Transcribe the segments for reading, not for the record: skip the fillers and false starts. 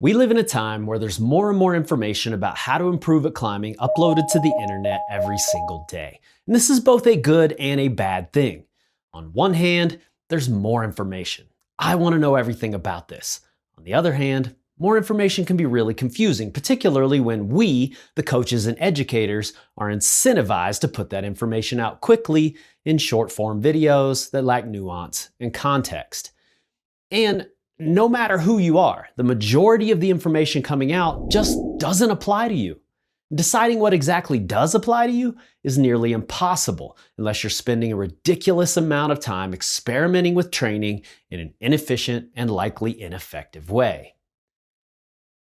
We live in a time where there's more and more information about how to improve at climbing uploaded to the internet every single day. And this is both a good and a bad thing. On one hand, there's more information. I want to know everything about this. On the other hand, more information can be really confusing, particularly when we, the coaches and educators, are incentivized to put that information out quickly in short-form videos that lack nuance and context. And no matter who you are, the majority of the information coming out just doesn't apply to you. Deciding what exactly does apply to you is nearly impossible unless you're spending a ridiculous amount of time experimenting with training in an inefficient and likely ineffective way.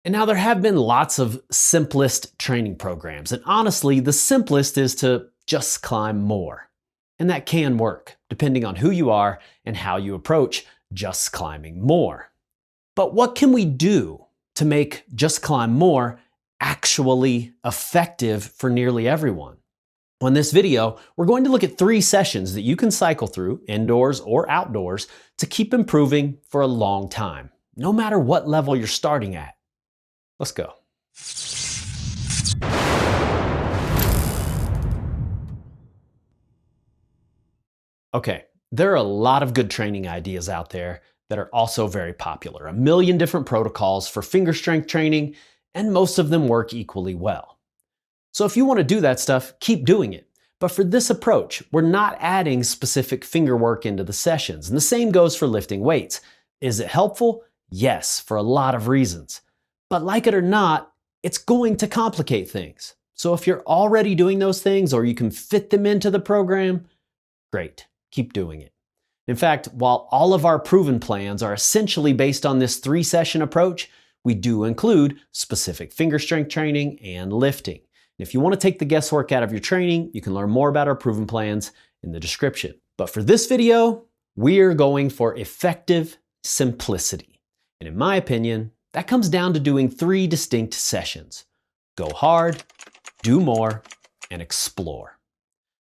And now there have been lots of simplest training programs, and honestly, the simplest is to just climb more. And that can work, depending on who you are and how you approach just climbing more. But what can we do to make just climb more actually effective for nearly everyone? On this video, we're going to look at 3 sessions that you can cycle through, indoors or outdoors, to keep improving for a long time, no matter what level you're starting at. Let's go. Okay, there are a lot of good training ideas out there that are also very popular. A million different protocols for finger strength training, and most of them work equally well. So if you want to do that stuff, keep doing it. But for this approach, we're not adding specific finger work into the sessions. And the same goes for lifting weights. Is it helpful? Yes, for a lot of reasons. But like it or not, it's going to complicate things. So if you're already doing those things or you can fit them into the program, great, keep doing it. In fact, while all of our proven plans are essentially based on this 3-session approach, we do include specific finger strength training and lifting. And if you want to take the guesswork out of your training, you can learn more about our proven plans in the description. But for this video, we're going for effective simplicity. And in my opinion, that comes down to doing 3 distinct sessions. Go hard, do more, and explore.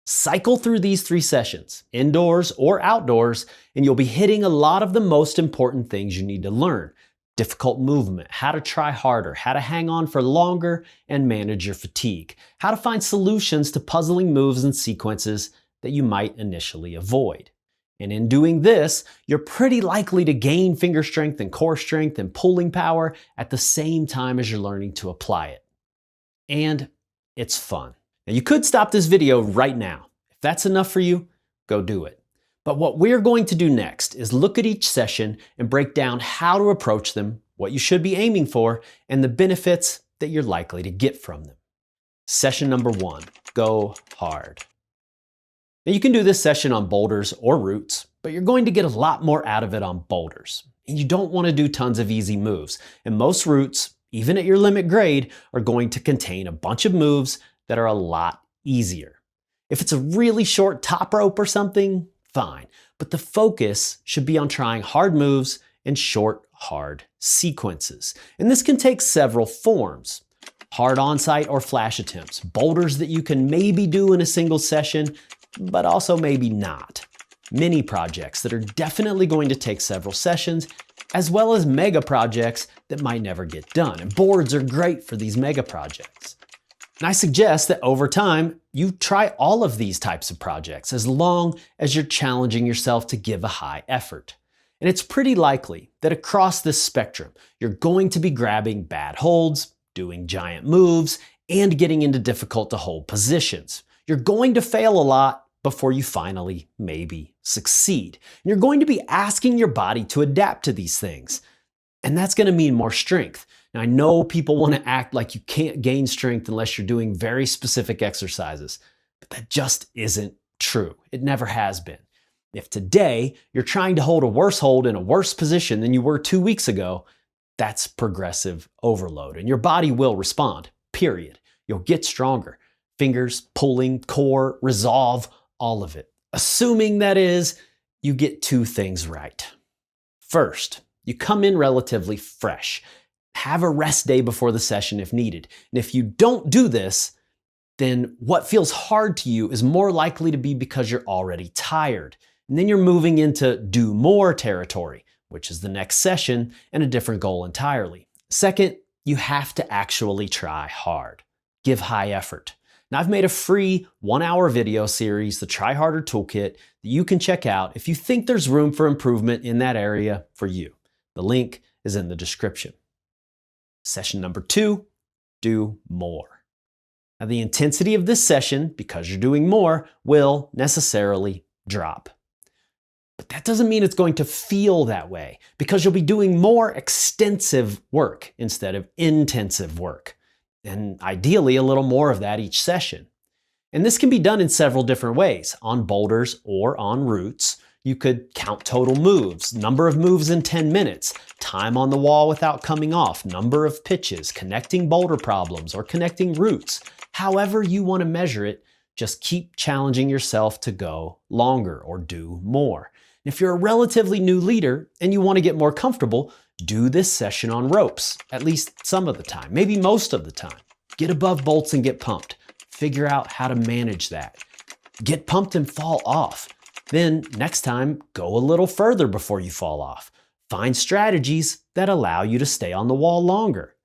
Cycle through these 3 sessions, indoors or outdoors, and you'll be hitting a lot of the most important things you need to learn. Difficult movement, how to try harder, how to hang on for longer and manage your fatigue, how to find solutions to puzzling moves and sequences that you might initially avoid. And in doing this, you're pretty likely to gain finger strength and core strength and pulling power at the same time as you're learning to apply it. And it's fun. Now you could stop this video right now. If that's enough for you, go do it. But what we're going to do next is look at each session and break down how to approach them, what you should be aiming for, and the benefits that you're likely to get from them. Session number 1, go hard. Now you can do this session on boulders or roots, but you're going to get a lot more out of it on boulders. And you don't want to do tons of easy moves. And most roots, even at your limit grade, are going to contain a bunch of moves that are a lot easier. If it's a really short top rope or something, fine. But the focus should be on trying hard moves and short, hard sequences. And this can take several forms. Hard on-site or flash attempts, boulders that you can maybe do in a single session, but also maybe not. Mini projects that are definitely going to take several sessions, as well as mega projects that might never get done. And boards are great for these mega projects. And I suggest that over time, you try all of these types of projects as long as you're challenging yourself to give a high effort. And it's pretty likely that across this spectrum, you're going to be grabbing bad holds, doing giant moves, and getting into difficult to hold positions. You're going to fail a lot before you finally maybe succeed. And you're going to be asking your body to adapt to these things. And that's going to mean more strength. Now, I know people want to act like you can't gain strength unless you're doing very specific exercises, but that just isn't true. It never has been. If today you're trying to hold a worse hold in a worse position than you were 2 weeks ago, that's progressive overload, and your body will respond, period. You'll get stronger. Fingers, pulling, core, resolve, all of it. Assuming, that is, you get 2 things right. First, you come in relatively fresh. Have a rest day before the session if needed. And if you don't do this, then what feels hard to you is more likely to be because you're already tired. And then you're moving into do more territory, which is the next session and a different goal entirely. Second, you have to actually try hard. Give high effort. Now, I've made a free 1-hour video series, the Try Harder Toolkit, that you can check out if you think there's room for improvement in that area for you. The link is in the description. Session number 2, do more. Now, the intensity of this session, because you're doing more, will necessarily drop. But that doesn't mean it's going to feel that way, because you'll be doing more extensive work instead of intensive work. And ideally, a little more of that each session. And this can be done in several different ways, on boulders or on routes. You could count total moves, number of moves in 10 minutes, time on the wall without coming off, number of pitches, connecting boulder problems, or connecting routes. However you want to measure it, just keep challenging yourself to go longer or do more. If you're a relatively new leader and you want to get more comfortable, do this session on ropes, at least some of the time, maybe most of the time. Get above bolts and get pumped. Figure out how to manage that. Get pumped and fall off. Then next time, go a little further before you fall off. Find strategies that allow you to stay on the wall longer.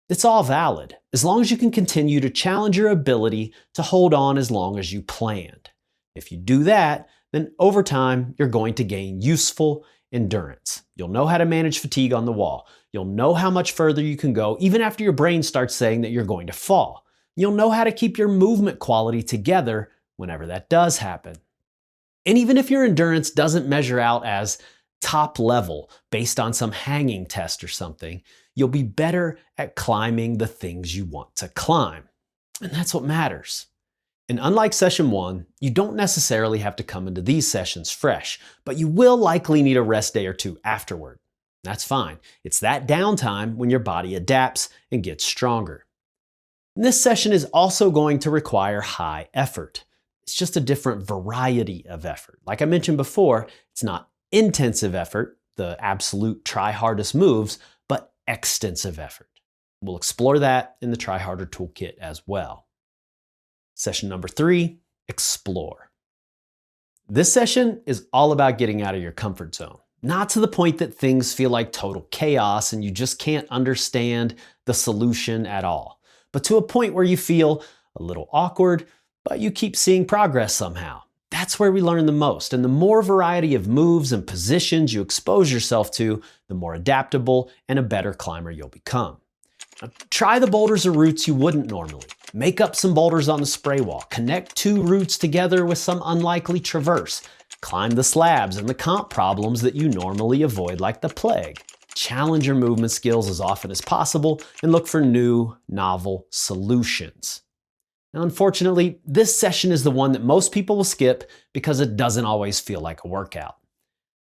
It's all valid, as long as you can continue to challenge your ability to hold on as long as you planned. If you do that, then over time, you're going to gain useful endurance. You'll know how to manage fatigue on the wall. You'll know how much further you can go, even after your brain starts saying that you're going to fall. You'll know how to keep your movement quality together whenever that does happen. And even if your endurance doesn't measure out as top level based on some hanging test or something, you'll be better at climbing the things you want to climb. And that's what matters. And unlike session 1, you don't necessarily have to come into these sessions fresh, but you will likely need a rest day or 2 afterward. That's fine. It's that downtime when your body adapts and gets stronger. And this session is also going to require high effort. It's just a different variety of effort. Like I mentioned before, it's not intensive effort, the absolute try hardest moves, but extensive effort. We'll explore that in the Try Harder Toolkit as well. Session number 3, explore. This session is all about getting out of your comfort zone. Not to the point that things feel like total chaos and you just can't understand the solution at all, but to a point where you feel a little awkward, but you keep seeing progress somehow. That's where we learn the most, and the more variety of moves and positions you expose yourself to, the more adaptable and a better climber you'll become. Now, try the boulders or routes you wouldn't normally. Make up some boulders on the spray wall. Connect 2 routes together with some unlikely traverse. Climb the slabs and the comp problems that you normally avoid like the plague. Challenge your movement skills as often as possible and look for new, novel solutions. Now, unfortunately, this session is the one that most people will skip because it doesn't always feel like a workout.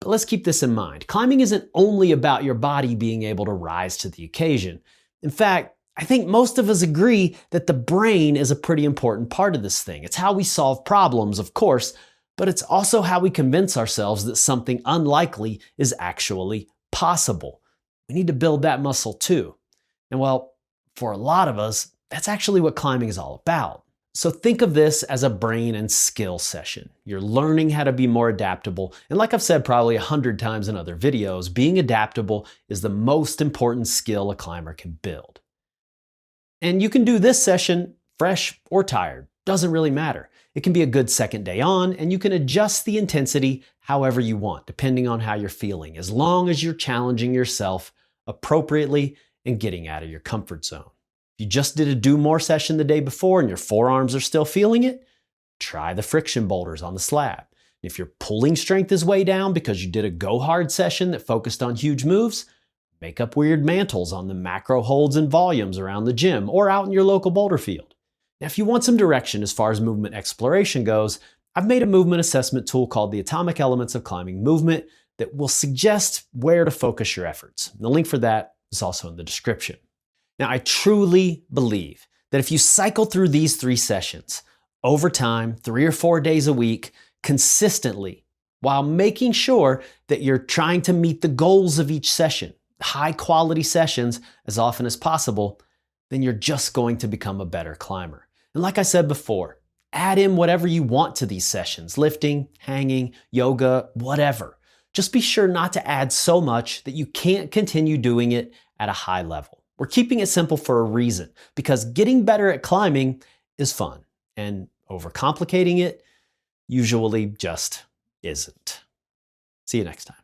But let's keep this in mind. Climbing isn't only about your body being able to rise to the occasion. In fact, I think most of us agree that the brain is a pretty important part of this thing. It's how we solve problems, of course, but it's also how we convince ourselves that something unlikely is actually possible. We need to build that muscle too. And well, for a lot of us, that's actually what climbing is all about. So think of this as a brain and skill session. You're learning how to be more adaptable. And like I've said probably 100 times in other videos, being adaptable is the most important skill a climber can build. And you can do this session fresh or tired. Doesn't really matter. It can be a good second day on, and you can adjust the intensity however you want, depending on how you're feeling, as long as you're challenging yourself appropriately and getting out of your comfort zone. If you just did a do more session the day before and your forearms are still feeling it, try the friction boulders on the slab. If your pulling strength is way down because you did a go hard session that focused on huge moves, make up weird mantles on the macro holds and volumes around the gym or out in your local boulder field. Now, if you want some direction as far as movement exploration goes, I've made a movement assessment tool called the Atomic Elements of Climbing Movement that will suggest where to focus your efforts. And the link for that is also in the description. Now, I truly believe that if you cycle through these 3 sessions over time, 3 or 4 days a week, consistently, while making sure that you're trying to meet the goals of each session, high quality sessions as often as possible, then you're just going to become a better climber. And like I said before, add in whatever you want to these sessions, lifting, hanging, yoga, whatever. Just be sure not to add so much that you can't continue doing it at a high level. We're keeping it simple for a reason, because getting better at climbing is fun, and overcomplicating it usually just isn't. See you next time.